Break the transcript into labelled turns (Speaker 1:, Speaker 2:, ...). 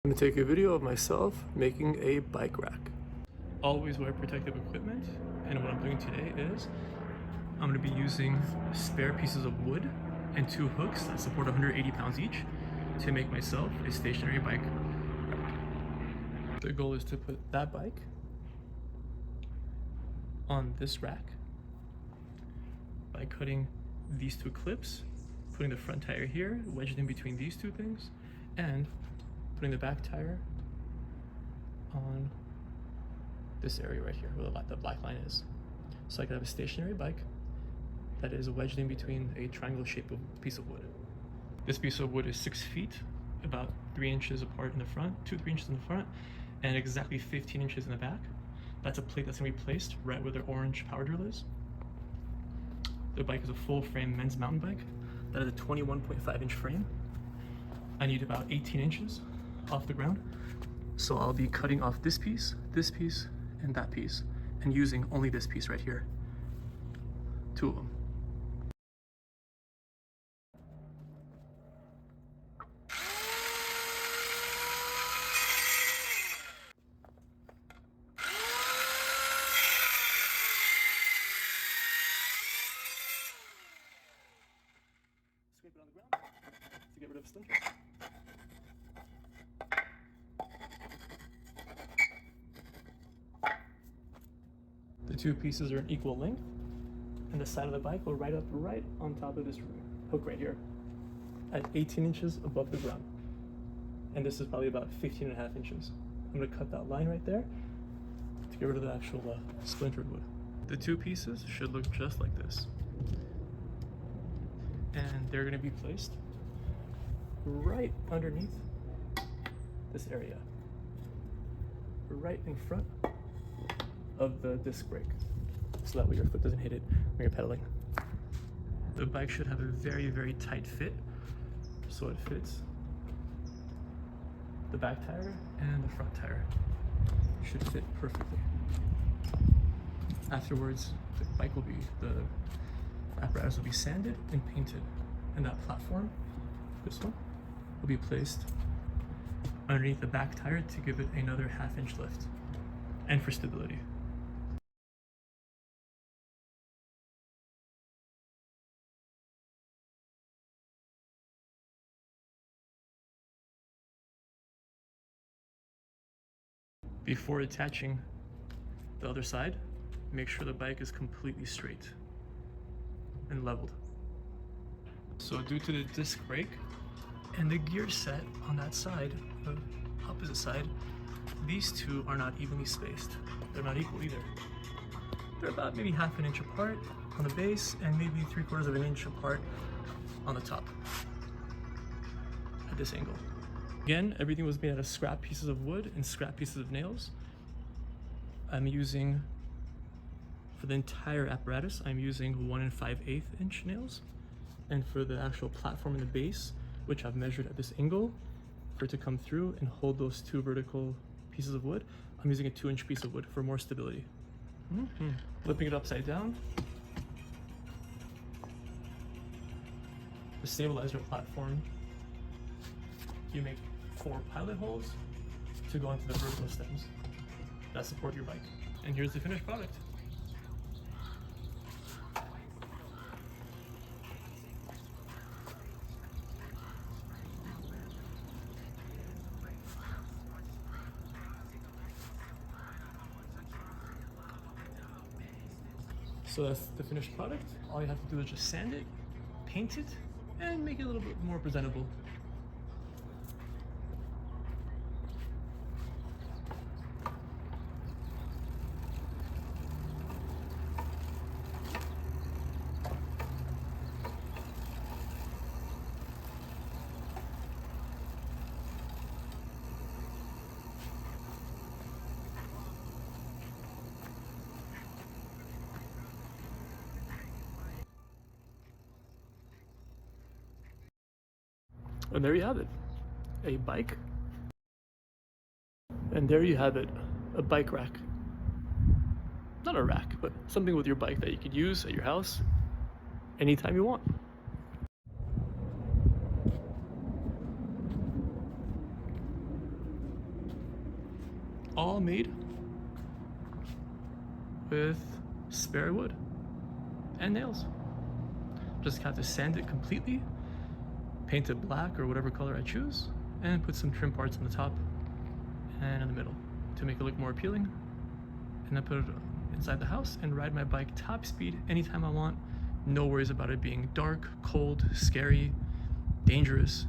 Speaker 1: I'm gonna take a video of myself making a bike rack. Always wear protective equipment, and what I'm doing today is I'm gonna be using spare pieces of wood and 2 hooks that support 180 pounds each to make myself a stationary bike rack. The goal is to put that bike on this rack by cutting these 2 clips, putting the front tire here, wedged in between these 2 things, and putting the back tire on this area right here where the black line is. So I can have a stationary bike that is wedged in between a triangle shaped piece of wood. This piece of wood is 6 feet, about 3 inches apart in the front, 2-3 inches in the front, and exactly 15 inches in the back. That's a plate that's gonna be placed right where the orange power drill is. The bike is a full frame men's mountain bike that has a 21.5 inch frame. I need about 18 inches off the ground. So I'll be cutting off this piece, and that piece, and using only this piece right here. 2 of them. Scrape it on the ground to get rid of splinters. The 2 pieces are an equal length, and the side of the bike will ride up right on top of this hook right here at 18 inches above the ground. And this is probably about 15.5 inches. I'm gonna cut that line right there to get rid of the actual splintered wood. The 2 pieces should look just like this. And they're gonna be placed right underneath this area, right in front of the disc brake, so that way your foot doesn't hit it when you're pedaling. The bike should have a very, very tight fit, so it fits the back tire and the front tire. Should fit perfectly. Afterwards, the apparatus will be sanded and painted, and that platform, this one, will be placed underneath the back tire to give it another 1/2 inch lift, and for stability. Before attaching the other side, make sure the bike is completely straight and leveled. So due to the disc brake and the gear set on that side, the opposite side, these 2 are not evenly spaced. They're not equal either. They're about maybe 1/2 inch apart on the base and maybe 3/4 of an inch apart on the top at this angle. Again, everything was made out of scrap pieces of wood and scrap pieces of nails. I'm using, for the entire apparatus, I'm using 1 5/8 inch nails. And for the actual platform and the base, which I've measured at this angle, for it to come through and hold those 2 vertical pieces of wood, I'm using a 2-inch piece of wood for more stability. Flipping it upside down, the stabilizer platform, you make 4 pilot holes to go into the vertical stems that support your bike. And here's the finished product. So that's the finished product. All you have to do is just sand it, paint it, and make it a little bit more presentable. And there you have it, a bike. And there you have it, a bike rack. Not a rack, but something with your bike that you could use at your house anytime you want. all made with spare wood and nails. Just have to sand it completely, paint it black or whatever color I choose, and put some trim parts on the top and in the middle to make it look more appealing. And then put it inside the house and ride my bike top speed anytime I want. No worries about it being dark, cold, scary, dangerous.